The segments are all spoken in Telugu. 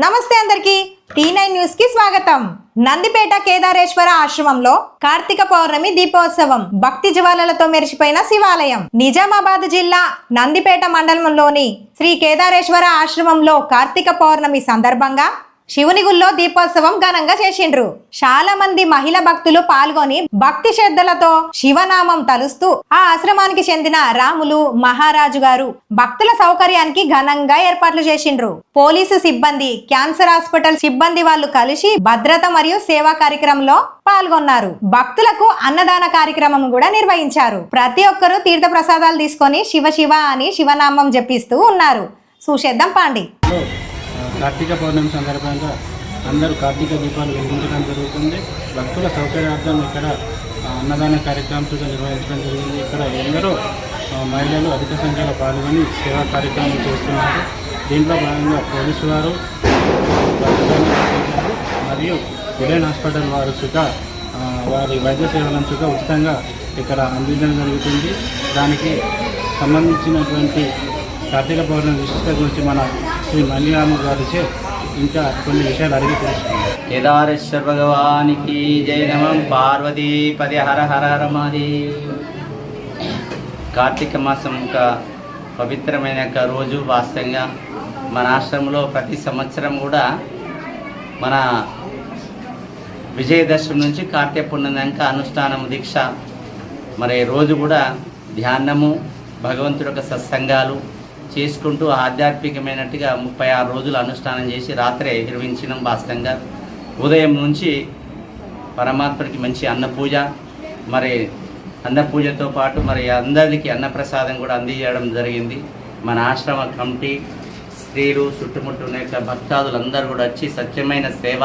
నమస్తే అందరికి T9 న్యూస్ కి స్వాగతం. నందిపేట కేదారేశ్వర ఆశ్రమంలో కార్తీక పౌర్ణమి దీపోత్సవం భక్తి జ్వాలలతో మెరిసిపోయిన శివాలయం. నిజామాబాద్ జిల్లా నందిపేట మండలంలోని శ్రీ కేదారేశ్వర ఆశ్రమంలో కార్తీక పౌర్ణమి సందర్భంగా శివుని గుళ్ళో దీపోత్సవం ఘనంగా చేసిండ్రు. చాలా మంది మహిళా భక్తులు పాల్గొని భక్తి శ్రద్ధలతో శివనామం తలుస్తూ ఆ ఆశ్రమానికి చెందిన రాములు మహారాజు గారు భక్తుల సౌకర్యానికి ఘనంగా ఏర్పాట్లు చేసిండ్రు. పోలీసు సిబ్బంది, క్యాన్సర్ హాస్పిటల్ సిబ్బంది వాళ్ళు కలిసి భద్రత మరియు సేవా కార్యక్రమంలో పాల్గొన్నారు. భక్తులకు అన్నదాన కార్యక్రమం కూడా నిర్వహించారు. ప్రతి ఒక్కరూ తీర్థ ప్రసాదాలు తీసుకొని శివ శివ అని శివనామం జపిస్తూ ఉన్నారు. చూసేద్దాం పాండి. కార్తీక పౌర్ణమి సందర్భంగా అందరూ కార్తీక దీపాలు వెలిగించడం జరుగుతుంది. భక్తుల సౌకర్యార్థం ఇక్కడ అన్నదాన కార్యక్రమం కూడా నిర్వహించడం జరిగింది. ఇక్కడ ఎందరో మహిళలు అధిక సంఖ్యలో పాల్గొని సేవా కార్యక్రమం చేస్తున్నారు. దీంట్లో భాగంగా పోలీసు వారు మరియు ఉదయన్ హాస్పిటల్ వారు సుగా వారి వైద్య సేవలను సుగా ఉచితంగా ఇక్కడ అందించడం జరుగుతుంది. దానికి సంబంధించినటువంటి కార్తీక పౌర్ణమి విశిష్టత గురించి మన శ్రీ మల్లిరాము గారిచే ఇంకా కొన్ని విషయాలు అడిగి తెలుసుకున్నాం. కేదారేశ్వర భగవానికి జయ నమః. పార్వతీపది హర హర హర మహాదేవ్. కార్తీక మాసం ఒక పవిత్రమైన రోజు. వాస్తవంగా మన ఆశ్రమంలో ప్రతి సంవత్సరం కూడా మన విజయదశమి నుంచి కార్తీక పూర్ణిమ దాకా అనుష్ఠానము దీక్ష మరి రోజు కూడా ధ్యానము, భగవంతుడి యొక్క సత్సంగాలు చేసుకుంటూ ఆధ్యాత్మికమైనట్టుగా 36 రోజులు అనుష్ఠానం చేసి రాత్రే నిర్వహించడం. వాస్తవంగా ఉదయం నుంచి పరమాత్మకి మంచి అన్నపూజ, మరి అన్నపూజతో పాటు మరి అందరికీ అన్నప్రసాదం కూడా అందించడం జరిగింది. మన ఆశ్రమ కమిటీ, స్త్రీలు, చుట్టుముట్టున్న భక్తాదులందరూ కూడా వచ్చి సత్యమైన సేవ,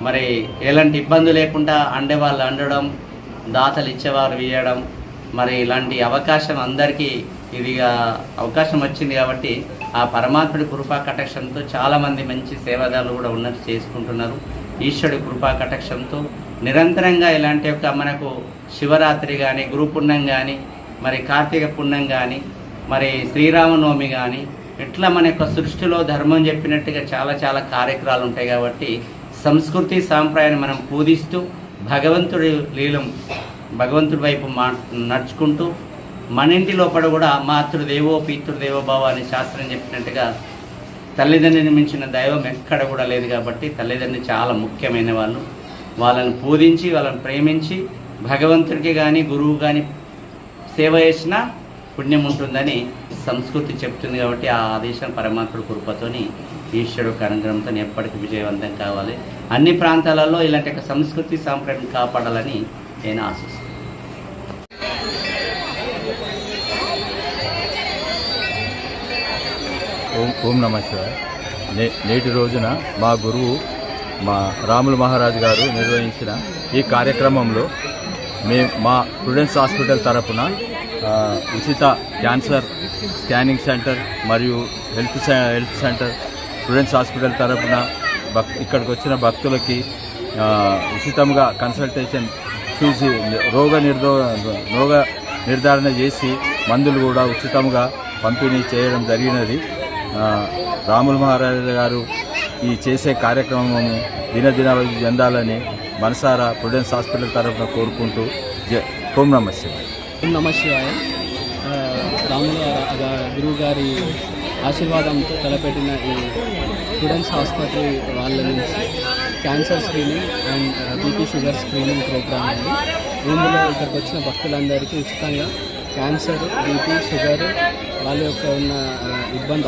మరి ఎలాంటి ఇబ్బంది లేకుండా అండేవాళ్ళు అండడం, దాతలు ఇచ్చేవారు ఇవ్వడం, మరి ఇలాంటి అవకాశం అందరికీ ఇదిగా అవకాశం వచ్చింది. కాబట్టి ఆ పరమాత్ముడి కృపా కటాక్షంతో చాలామంది మంచి సేవాదారులు కూడా ఉన్నట్టు చేసుకుంటున్నారు. ఈశ్వరుడి కృపా కటాక్షంతో నిరంతరంగా ఇలాంటి యొక్క మనకు శివరాత్రి కానీ, గురు పుణ్యం కానీ, మరి కార్తీక పుణ్యం కానీ, మరి శ్రీరామనవమి కానీ, ఇట్లా మన యొక్క సృష్టిలో ధర్మం చెప్పినట్టుగా చాలా చాలా కార్యక్రమాలు ఉంటాయి. కాబట్టి సంస్కృతి సాంప్రదాయాన్ని మనం పూజిస్తూ భగవంతుడి లీలం భగవంతుడి వైపు నడుచుకుంటూ మన ఇంటి లోపల కూడా మాతృదేవో పితృదేవో భవ అని శాస్త్రం చెప్పినట్టుగా తల్లిదండ్రిని మించిన దైవం ఎక్కడ కూడా లేదు. కాబట్టి తల్లిదండ్రులు చాలా ముఖ్యమైన వాళ్ళు. వాళ్ళని పూజించి వాళ్ళని ప్రేమించి భగవంతుడికి కానీ గురువు కానీ సేవ చేసినా పుణ్యం ఉంటుందని సంస్కృతి చెప్తుంది. కాబట్టి ఆ ఆదేశం పరమాత్ముడి కృపతోని ఈశ్వరుడు అనుగ్రహంతో ఎప్పటికీ విజయవంతం కావాలి. అన్ని ప్రాంతాలలో ఇలాంటి సంస్కృతి సాంప్రదాయం కాపాడాలని నేను ఆశిస్తున్నాను. ఓం నమః శివాయ. నేటి రోజున మా గురువు మా రాములు మహారాజు గారు నిర్వహించిన ఈ కార్యక్రమంలో మా స్టూడెంట్స్ హాస్పిటల్ తరపున ఉచిత క్యాన్సర్ స్కానింగ్ సెంటర్ మరియు హెల్త్ సెంటర్ స్టూడెంట్స్ హాస్పిటల్ తరపున ఇక్కడికి వచ్చిన భక్తులకి ఉచితంగా కన్సల్టేషన్ చూసి రోగ నిర్ధారణ చేసి మందులు కూడా ఉచితంగా పంపిణీ చేయడం జరిగినది. రాముల మహారాజు గారు ఈ చేసే కార్యక్రమము దినదిన చెందాలని మనసారా ప్రుడెన్స్ హాస్పిటల్ తరఫున కోరుకుంటూ ఓం నమః శివాయ. ఓం నమః శివాయ. రాముల గురువు గారి ఆశీర్వాదంతో తలపెట్టిన ఈ స్టూడెంట్స్ హాస్పిటల్ వాళ్ళ నుంచి cancer screening and BP sugar screening program అండి. ఇందులో ఇక్కడికి వచ్చిన భక్తులందరికీ ఉచితంగా క్యాన్సర్, బీపీ, షుగర్ వాళ్ళ యొక్క ఉన్న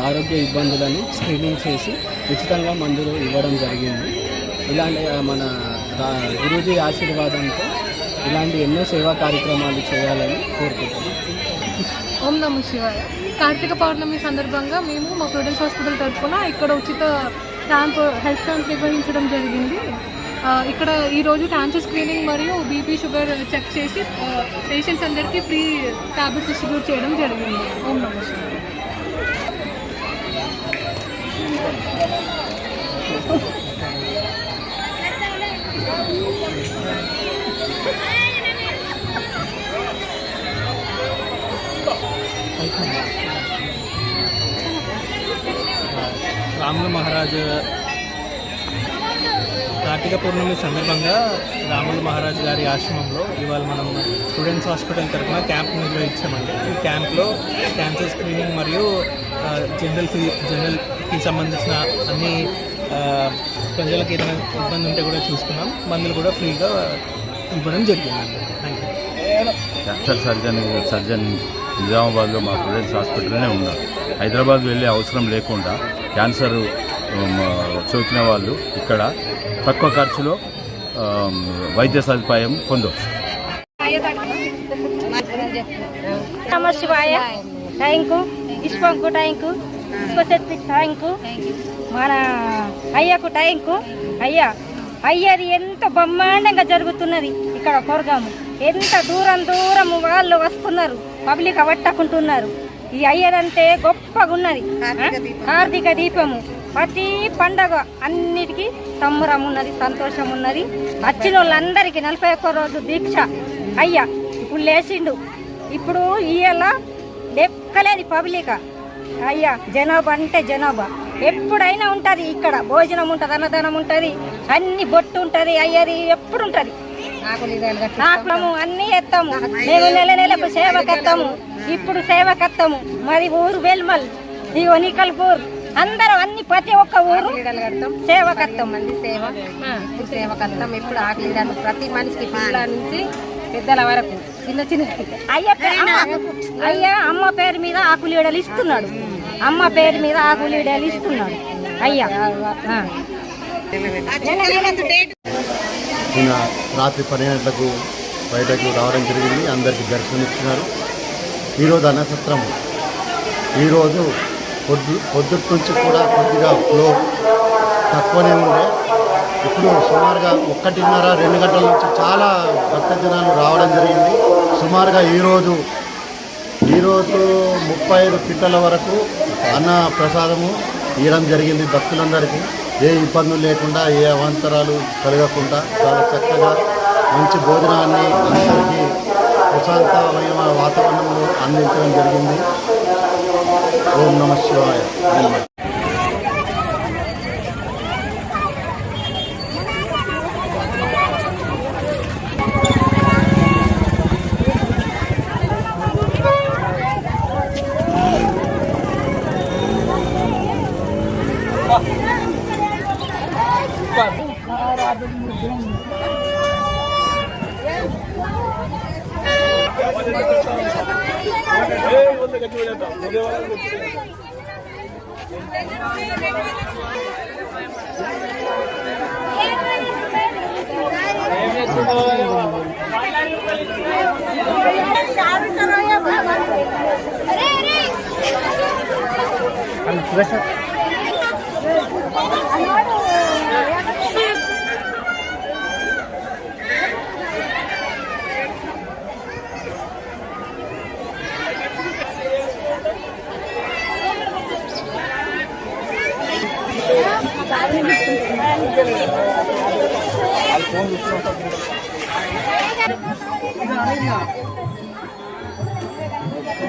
ఆరోగ్య ఇబ్బందులను స్క్రీనింగ్ చేసి ఉచితంగా మందులు ఇవ్వడం జరిగింది. ఇలాంటి మన గురూజీ ఆశీర్వాదంతో ఇలాంటి ఎన్నో సేవా కార్యక్రమాలు చేయాలని కోరుకుంటున్నాం. ఓం నమః శివాయ. కార్తీక పౌర్ణమి సందర్భంగా మేము మా ప్రుడెన్స్ హాస్పిటల్ తరఫున ఇక్కడ ఉచిత హెల్త్ క్యాంప్ నిర్వహించడం జరిగింది. ఇక్కడ ఈరోజు క్యాన్సర్ స్క్రీనింగ్ మరియు బీపీ షుగర్ చెక్ చేసి పేషెంట్స్ అందరికీ ఫ్రీ టాబ్లెట్స్ డిస్ట్రిబ్యూట్ చేయడం జరిగింది. ఓం నమః శివాయ. రాముల మహారాజు కార్తీక పౌర్ణమి సందర్భంగా రాముల మహారాజ్ గారి ఆశ్రమంలో ఇవాళ మనం స్టూడెంట్స్ హాస్పిటల్ తరఫున క్యాంప్ నిర్వహించామండి. ఈ క్యాంప్లో క్యాన్సర్ స్క్రీనింగ్ మరియు జనరల్కి సంబంధించిన అన్ని ప్రజలకు ఏదైనా ఇబ్బంది ఉంటే కూడా చూసుకున్నాం. మందులు కూడా ఫ్రీగా ఇవ్వడం జరిగిందండి. Thank you. క్యాన్సర్ సర్జన్ నిజామాబాద్లో మా స్టూడెంట్స్ హాస్పిటల్నే ఉన్నారు. హైదరాబాద్ వెళ్ళే అవసరం లేకుండా క్యాన్సర్ సోకిన వాళ్ళు ఇక్కడ తక్కువ ఖర్చులో వైద్య సదుపాయం పొందవచ్చు. నమ శివాయ. థ్యాంకు ఇష్పంకు థ్యాంకు ఇష్పశక్తి థ్యాంకు మన అయ్యకు థ్యాంకు. అయ్యది ఎంత బ్రహ్మాండంగా జరుగుతున్నది ఇక్కడ ప్రోగ్రాము. ఎంత దూరం వాళ్ళు వస్తున్నారు, పబ్లిక్ అవట్టకుంటున్నారు. ఈ అయ్యదంటే గొప్పగా ఉన్నది. కార్తీక దీపము ప్రతి పండగ అన్నిటికీ సంబరం ఉన్నది, సంతోషం ఉన్నది. వచ్చిన వాళ్ళందరికీ 41 రోజు దీక్ష అయ్యా ఇప్పుడు లేచిండు. ఇప్పుడు ఇయ్యాల లెక్కలేని పబ్లిక్ అయ్యా. జనాభా అంటే జనాభా ఎప్పుడైనా ఉంటుంది. ఇక్కడ భోజనం ఉంటుంది, అన్నదానం ఉంటుంది, అన్ని బొట్టు ఉంటుంది. అయ్యది ఎప్పుడు ఉంటుంది. ఆకులము అన్నీ ఎత్తాము. మేము నెలకు సేవకెత్తాము. ఇప్పుడు సేవకెత్తాము. మరి ఊరు వెల్మల్, ఇగో నికల్పూర్, అందరం అన్ని ప్రతి ఒక్క ఊరు సేవకత్తం. మంది సేవకత్తం. ఇప్పుడు ఆకలి ప్రతి మనిషికి పిల్లల నుంచి పెద్దల వరకు చిన్న అయ్యా అమ్మ పేరు మీద ఆకులీడలు ఇస్తున్నాడు. అమ్మ పేరు మీద ఆకులీడలు ఇస్తున్నాడు అయ్యా. నిన్న రాత్రి 12 గంటలకు బయటకు రావడం జరిగింది. అందరికీ దర్శనం ఇస్తున్నారు. ఈరోజు అన్నసత్రం. ఈరోజు పొద్దుటి నుంచి కూడా కొద్దిగా ఫ్లో తక్కువనే ఉండే. ఇప్పుడు సుమారుగా 1:30-2 గంటల నుంచి చాలా భక్తజనాలు రావడం జరిగింది. సుమారుగా ఈరోజు 35 కింటాల వరకు అన్న ప్రసాదము ఇవ్వడం జరిగింది భక్తులందరికీ. ఏ ఇబ్బందులు లేకుండా, ఏ అవాంతరాలు కలగకుండా చాలా చక్కగా మంచి భోజనాన్ని అందరికీ ప్రశాంతమైన వాతావరణంలో అందించడం జరిగింది. ఓం నమః శివాయ.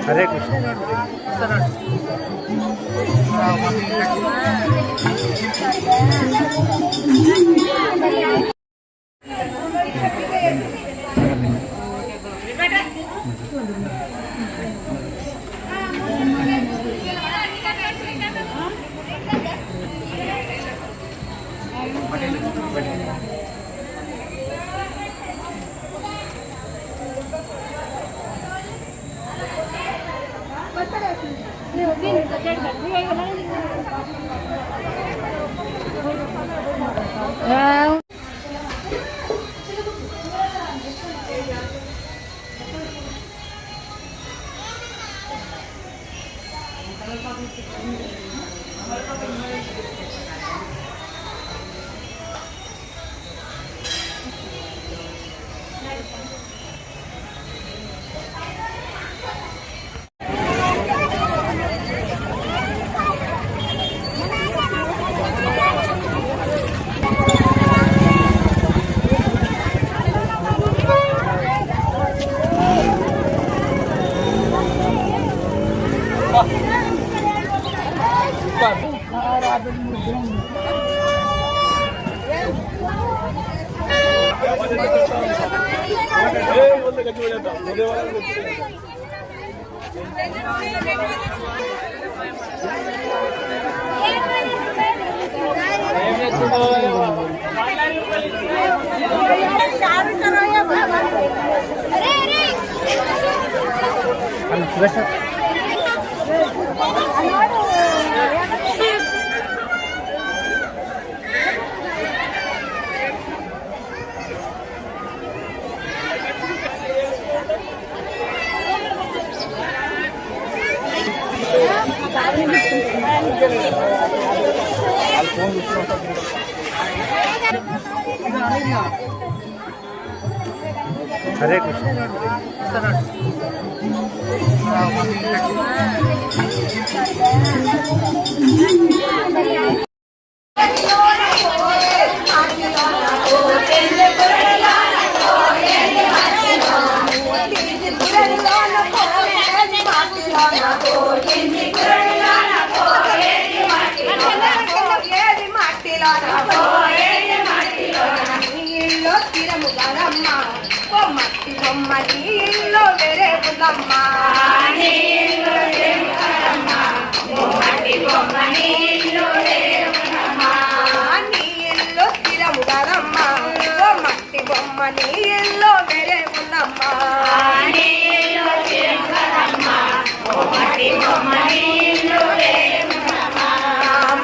హరే కృష్ణ. Super. హరే కృష్ణ.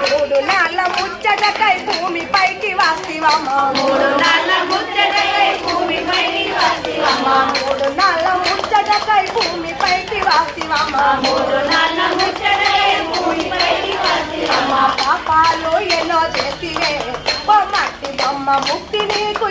మూడు నాళ్ళ ముచ్చటకై భూమి పైకి వాసివమ్మ మూడు నాళ్ళ ముచ్చటకై భూమి పైకి వాసివమ్మ మూడు నాళ్ళ ముచ్చటకై భూమి పైకి వాసివమ్మ మూడు నాళ్ళ ముచ్చటకై భూమి పైకి వాసివమ్మ పాపాలు ఎన్నో చేసివే ఓ మట్టి బొమ్మ ముక్తి నీకు